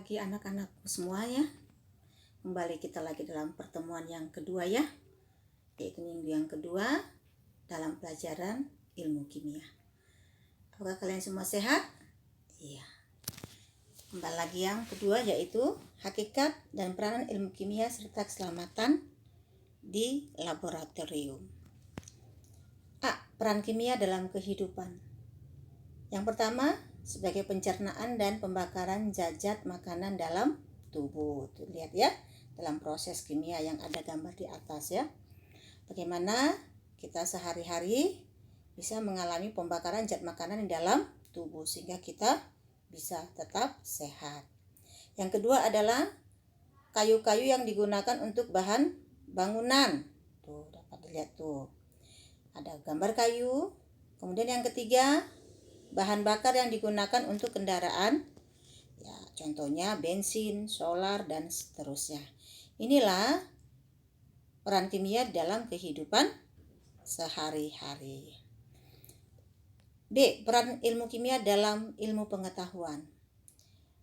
pagi anak-anakku semua ya. Kembali kita lagi dalam pertemuan yang kedua ya, yaitu minggu yang kedua dalam pelajaran ilmu kimia. Apakah kalian semua sehat? Iya. Kembali lagi yang kedua, yaitu hakikat dan peranan ilmu kimia serta keselamatan di laboratorium. A. Peran kimia dalam kehidupan. Yang pertama, sebagai pencernaan dan pembakaran zat makanan dalam tubuh. Tuh, lihat ya, dalam proses kimia yang ada gambar di atas ya. Bagaimana kita sehari-hari bisa mengalami pembakaran zat makanan di dalam tubuh sehingga kita bisa tetap sehat. Yang kedua adalah kayu-kayu yang digunakan untuk bahan bangunan. Tuh, dapat dilihat tuh. Ada gambar kayu. Kemudian yang ketiga, bahan bakar yang digunakan untuk kendaraan, ya, contohnya bensin, solar, dan seterusnya. Inilah peran kimia dalam kehidupan sehari-hari. B. Peran ilmu kimia dalam ilmu pengetahuan.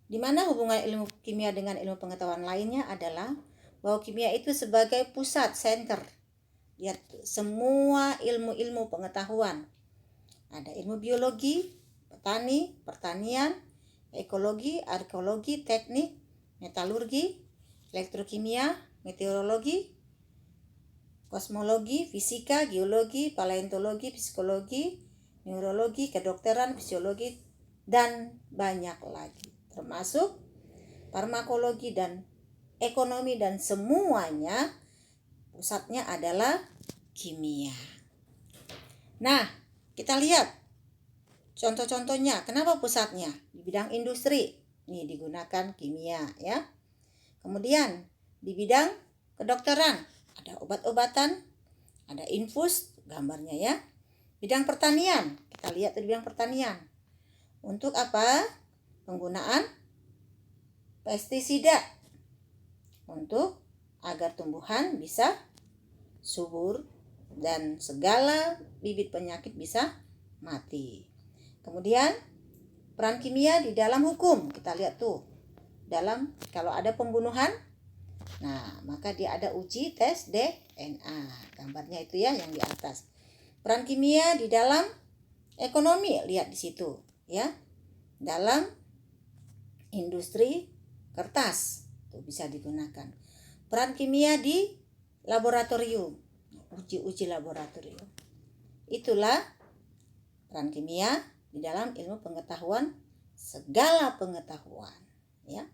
Di mana hubungan ilmu kimia dengan ilmu pengetahuan lainnya adalah bahwa kimia itu sebagai pusat, center. Lihat, semua ilmu-ilmu pengetahuan. Ada ilmu biologi, pertanian, ekologi, arkeologi, teknik, metalurgi, elektrokimia, meteorologi, kosmologi, fisika, geologi, paleontologi, psikologi, neurologi, kedokteran, fisiologi, dan banyak lagi. Termasuk farmakologi dan ekonomi, dan semuanya pusatnya adalah kimia. Nah, kita lihat contoh-contohnya. Kenapa pusatnya? Di bidang industri, ini digunakan kimia ya. Kemudian di bidang kedokteran, ada obat-obatan, ada infus, gambarnya ya. Bidang pertanian, kita lihat di bidang pertanian. Untuk apa? Penggunaan pestisida untuk agar tumbuhan bisa subur dan segala bibit penyakit bisa mati. Kemudian peran kimia di dalam hukum, kita lihat tuh. Dalam kalau ada pembunuhan, nah maka dia ada uji tes DNA. Gambarnya itu ya yang di atas. Peran kimia di dalam ekonomi, lihat di situ ya. Dalam industri kertas tuh bisa digunakan. Peran kimia di laboratorium, uji laboratorium. Itulah peran kimia di dalam ilmu pengetahuan, segala pengetahuan ya.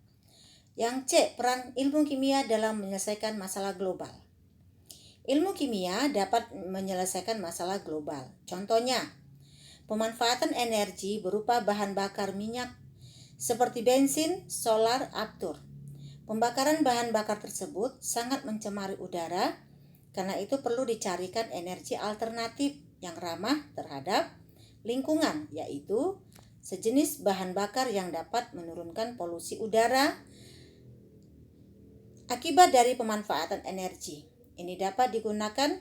Yang C, peran ilmu kimia dalam menyelesaikan masalah global. Ilmu kimia dapat menyelesaikan masalah global. Contohnya, pemanfaatan energi berupa bahan bakar minyak seperti bensin, solar, aftur. Pembakaran bahan bakar tersebut sangat mencemari udara. Karena itu perlu dicarikan energi alternatif yang ramah terhadap lingkungan, yaitu sejenis bahan bakar yang dapat menurunkan polusi udara akibat dari pemanfaatan energi. Ini dapat digunakan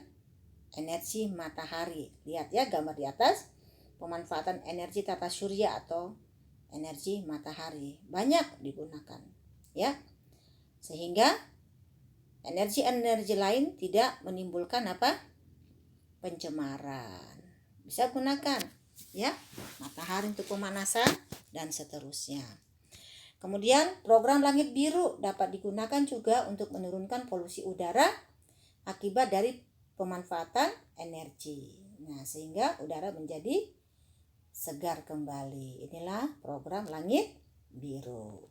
energi matahari. Lihat ya gambar di atas, pemanfaatan energi tata surya atau energi matahari banyak digunakan ya. Sehingga energi-energi lain tidak menimbulkan pencemaran. Bisa gunakan ya, matahari untuk pemanasan dan seterusnya. Kemudian program langit biru dapat digunakan juga untuk menurunkan polusi udara akibat dari pemanfaatan energi. Nah, sehingga udara menjadi segar kembali. Inilah program langit biru.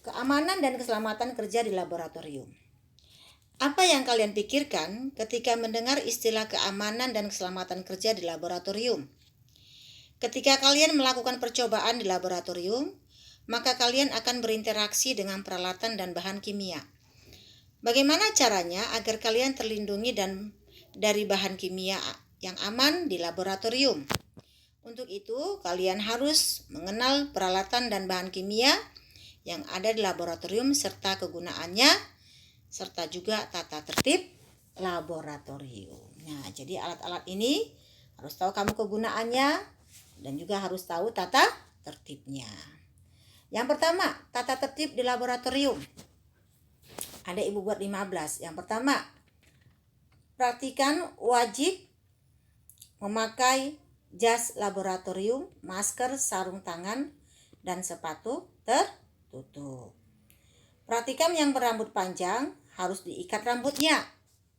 Keamanan dan keselamatan kerja di laboratorium. Apa yang kalian pikirkan ketika mendengar istilah keamanan dan keselamatan kerja di laboratorium? Ketika kalian melakukan percobaan di laboratorium, maka kalian akan berinteraksi dengan peralatan dan bahan kimia. Bagaimana caranya agar kalian terlindungi dari bahan kimia yang aman di laboratorium? Untuk itu, kalian harus mengenal peralatan dan bahan kimia yang ada di laboratorium serta kegunaannya, serta juga tata tertib laboratorium. Nah, jadi alat-alat ini harus tahu kamu kegunaannya dan juga harus tahu tata tertibnya. Yang pertama, tata tertib di laboratorium. Ada ibu buat 15. Yang pertama, praktikan wajib memakai jas laboratorium, masker, sarung tangan, dan sepatu tertutup. Praktikan yang berambut panjang harus diikat rambutnya,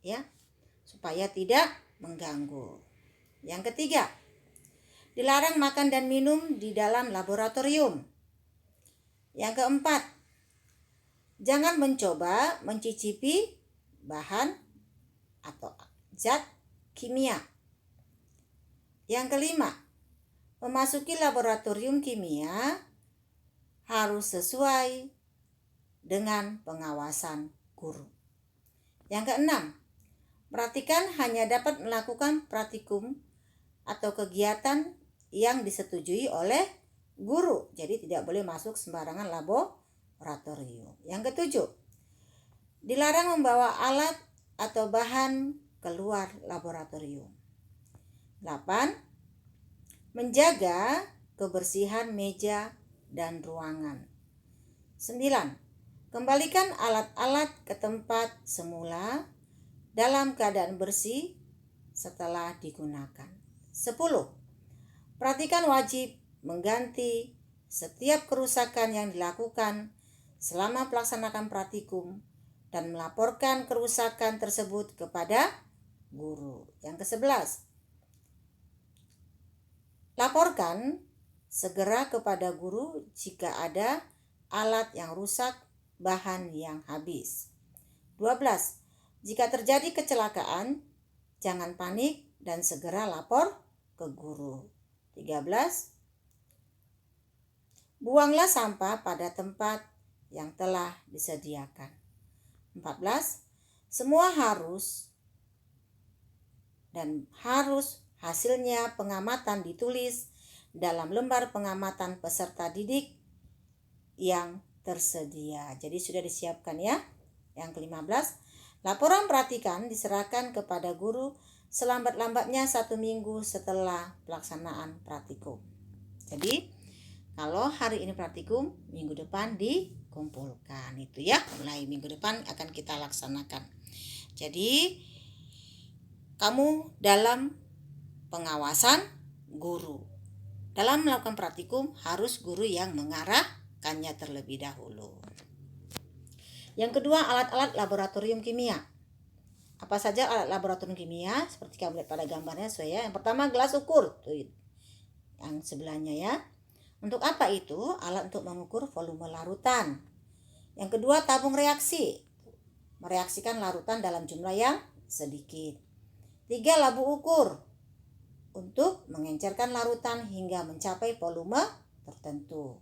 ya, supaya tidak mengganggu. Yang ketiga, dilarang makan dan minum di dalam laboratorium. Yang keempat, jangan mencoba mencicipi bahan atau zat kimia. Yang kelima, memasuki laboratorium kimia harus sesuai dengan pengawasan guru. Yang keenam, praktikan hanya dapat melakukan praktikum atau kegiatan yang disetujui oleh guru. Jadi tidak boleh masuk sembarangan laboratorium. Yang ketujuh, dilarang membawa alat atau bahan keluar laboratorium. 8. Menjaga kebersihan meja dan ruangan. 9. Kembalikan alat-alat ke tempat semula dalam keadaan bersih setelah digunakan. 10. Praktikan wajib mengganti setiap kerusakan yang dilakukan selama melaksanakan praktikum dan melaporkan kerusakan tersebut kepada guru. Yang ke-11, laporkan segera kepada guru jika ada alat yang rusak, bahan yang habis. 12. Jika terjadi kecelakaan, jangan panik dan segera lapor ke guru. 13. Buanglah sampah pada tempat yang telah disediakan. 14. Semua harus hasilnya pengamatan ditulis dalam lembar pengamatan peserta didik yang tersedia. Jadi sudah disiapkan ya. Yang ke-15, laporan praktikan diserahkan kepada guru selambat-lambatnya 1 minggu setelah pelaksanaan praktikum. Jadi kalau hari ini praktikum, minggu depan dikumpulkan. Itu ya, mulai minggu depan akan kita laksanakan. Jadi kamu dalam pengawasan guru. Dalam melakukan praktikum harus guru yang mengarahkannya terlebih dahulu. Yang kedua, alat-alat laboratorium kimia. Apa saja alat laboratorium kimia? Seperti kamu lihat pada gambarnya saya. Yang pertama, gelas ukur. Tuh, yang sebelahnya ya. Untuk apa itu? Alat untuk mengukur volume larutan. Yang kedua, tabung reaksi. Mereaksikan larutan dalam jumlah yang sedikit. 3, labu ukur. Untuk mengencerkan larutan hingga mencapai volume tertentu.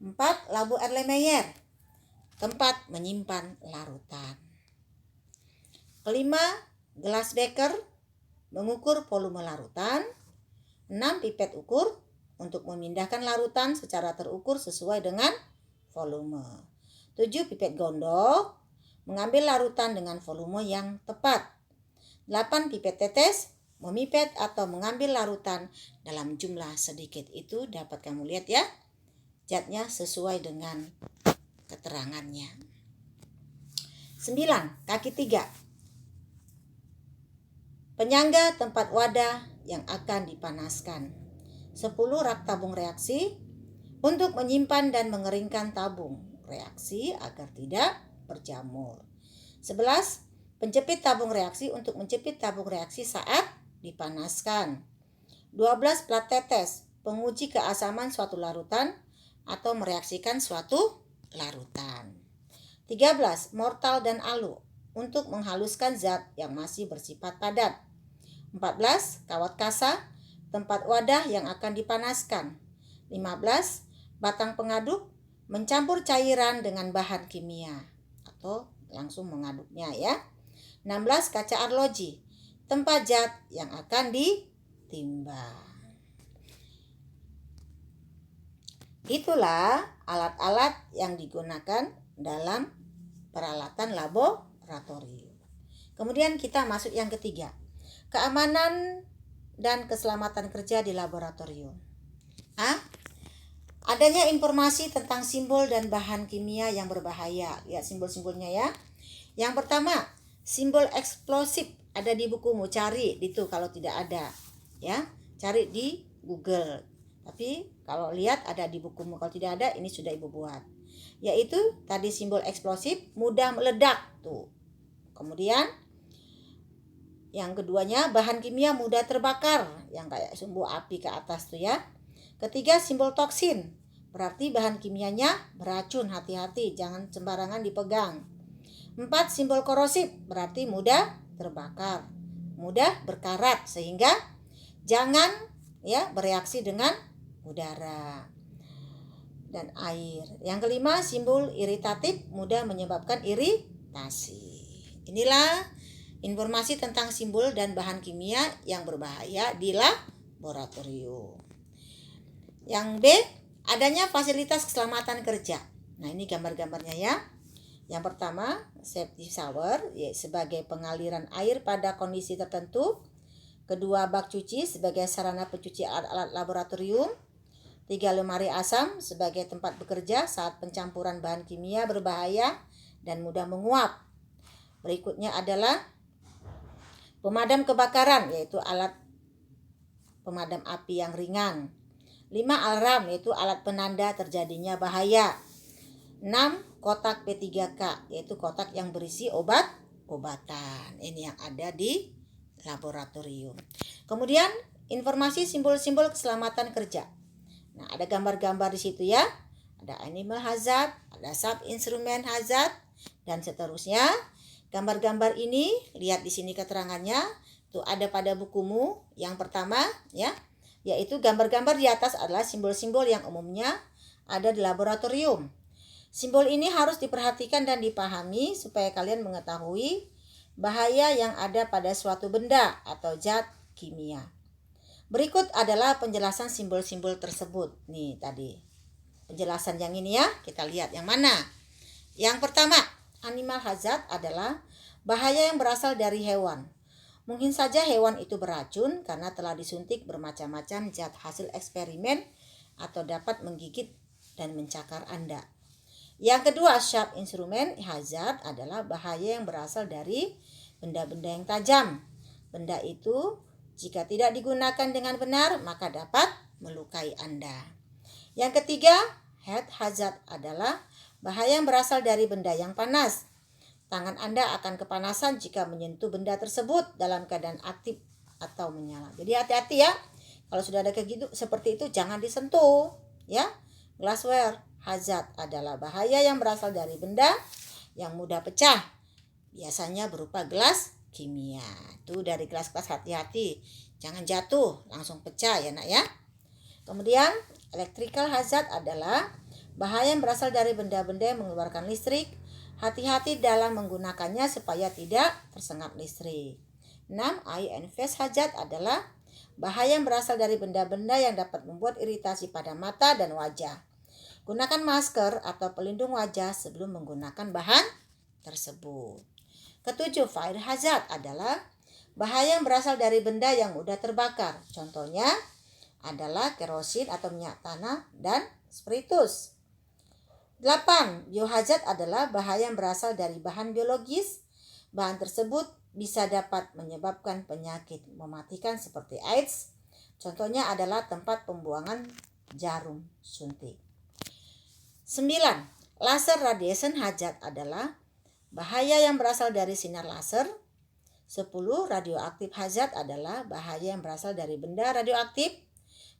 4, labu Erlenmeyer. Tempat menyimpan larutan. Kelima, gelas beker. Mengukur volume larutan. 6, pipet ukur. Untuk memindahkan larutan secara terukur sesuai dengan volume. 7, pipet gondok. Mengambil larutan dengan volume yang tepat. 8, pipet tetes. Memipet atau mengambil larutan dalam jumlah sedikit. Itu dapat kamu lihat ya. Zatnya sesuai dengan keterangannya. 9, kaki 3. Penyangga tempat wadah yang akan dipanaskan. 10, rak tabung reaksi untuk menyimpan dan mengeringkan tabung reaksi agar tidak berjamur. 11, penjepit tabung reaksi untuk menjepit tabung reaksi saat dipanaskan. 12, plat tetes, penguji keasaman suatu larutan atau mereaksikan suatu larutan. 13, mortal dan alu untuk menghaluskan zat yang masih bersifat padat. 14, kawat kasa, tempat wadah yang akan dipanaskan. 15, batang pengaduk, mencampur cairan dengan bahan kimia atau langsung mengaduknya ya. 16, kaca arloji, tempat zat yang akan ditimbang. Itulah alat-alat yang digunakan dalam peralatan laboratorium. Kemudian kita masuk yang ketiga, keamanan dan keselamatan kerja di laboratorium. Adanya informasi tentang simbol dan bahan kimia yang berbahaya. Lihat simbol-simbolnya ya. Yang pertama, simbol eksplosif ada di bukumu. Cari itu kalau tidak ada. Ya, cari di Google. Tapi kalau lihat ada di bukumu. Kalau tidak ada, ini sudah Ibu buat. Yaitu tadi simbol eksplosif mudah meledak tuh. Kemudian yang keduanya bahan kimia mudah terbakar, yang kayak sumbu api ke atas tuh ya. Ketiga, simbol toksin, berarti bahan kimianya beracun, hati-hati, jangan sembarangan dipegang. 4, simbol korosif, berarti mudah terbakar, mudah berkarat, sehingga jangan ya bereaksi dengan udara dan air. Yang kelima, simbol iritatif, mudah menyebabkan iritasi. Inilah informasi tentang simbol dan bahan kimia yang berbahaya di laboratorium. Yang B, adanya fasilitas keselamatan kerja. Nah, ini gambar-gambarnya ya. Yang pertama, safety shower, sebagai pengaliran air pada kondisi tertentu. Kedua, bak cuci sebagai sarana pencuci alat-alat laboratorium. 3, lemari asam sebagai tempat bekerja saat pencampuran bahan kimia berbahaya dan mudah menguap. Berikutnya adalah pemadam kebakaran, yaitu alat pemadam api yang ringan. 5, alarm, yaitu alat penanda terjadinya bahaya. 6, kotak P3K, yaitu kotak yang berisi obat-obatan. Ini yang ada di laboratorium. Kemudian informasi simbol-simbol keselamatan kerja. Nah, ada gambar-gambar di situ ya. Ada animal hazard, ada sub instrument hazard, dan seterusnya. Gambar-gambar ini lihat di sini keterangannya. Tuh ada pada bukumu yang pertama ya. Yaitu gambar-gambar di atas adalah simbol-simbol yang umumnya ada di laboratorium. Simbol ini harus diperhatikan dan dipahami supaya kalian mengetahui bahaya yang ada pada suatu benda atau zat kimia. Berikut adalah penjelasan simbol-simbol tersebut. Nih tadi penjelasan yang ini ya, kita lihat yang mana. Yang pertama, animal hazard adalah bahaya yang berasal dari hewan. Mungkin saja hewan itu beracun karena telah disuntik bermacam-macam zat hasil eksperimen atau dapat menggigit dan mencakar Anda. Yang kedua, sharp instrument hazard adalah bahaya yang berasal dari benda-benda yang tajam. Benda itu jika tidak digunakan dengan benar maka dapat melukai Anda. Yang ketiga, heat hazard adalah bahaya yang berasal dari benda yang panas. Tangan Anda akan kepanasan jika menyentuh benda tersebut dalam keadaan aktif atau menyala. Jadi hati-hati ya. Kalau sudah ada kayak gitu seperti itu jangan disentuh, ya. Glassware hazard adalah bahaya yang berasal dari benda yang mudah pecah. Biasanya berupa gelas kimia. Itu dari gelas-gelas, hati-hati. Jangan jatuh, langsung pecah ya, Nak ya. Kemudian electrical hazard adalah bahaya yang berasal dari benda-benda yang mengeluarkan listrik. Hati-hati dalam menggunakannya supaya tidak tersengat listrik. 6. Eye and face hazard adalah bahaya yang berasal dari benda-benda yang dapat membuat iritasi pada mata dan wajah. Gunakan masker atau pelindung wajah sebelum menggunakan bahan tersebut. Ketujuh, fire hazard adalah bahaya yang berasal dari benda yang mudah terbakar. Contohnya adalah kerosin atau minyak tanah dan spiritus. 8. Biohazard adalah bahaya yang berasal dari bahan biologis. Bahan tersebut bisa dapat menyebabkan penyakit mematikan seperti AIDS. Contohnya adalah tempat pembuangan jarum suntik. 9. Laser radiation hazard adalah bahaya yang berasal dari sinar laser. 10. Radioaktif hazard adalah bahaya yang berasal dari benda radioaktif.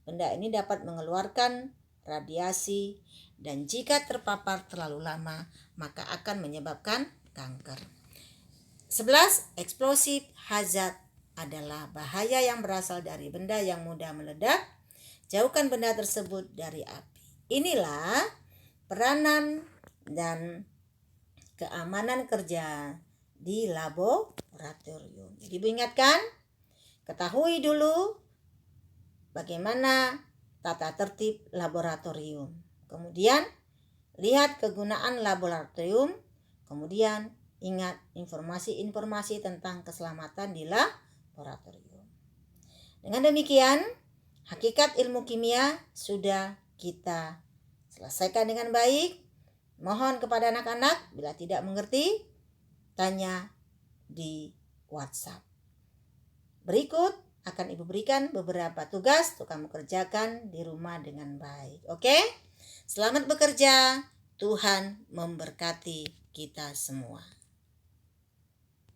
Benda ini dapat mengeluarkan radiasi dan jika terpapar terlalu lama maka akan menyebabkan kanker. 11. Explosive hazard adalah bahaya yang berasal dari benda yang mudah meledak. Jauhkan benda tersebut dari api. Inilah peranan dan keamanan kerja di laboratorium. Jadi Ibu ingatkan, ketahui dulu bagaimana tata tertib laboratorium. Kemudian lihat kegunaan laboratorium. Kemudian ingat informasi-informasi tentang keselamatan di laboratorium. Dengan demikian, hakikat ilmu kimia sudah kita Selesaikan dengan baik. Mohon kepada anak-anak, bila tidak mengerti, tanya di WhatsApp. Berikut akan Ibu berikan beberapa tugas untuk kamu kerjakan di rumah dengan baik. Oke? Selamat bekerja. Tuhan memberkati kita semua.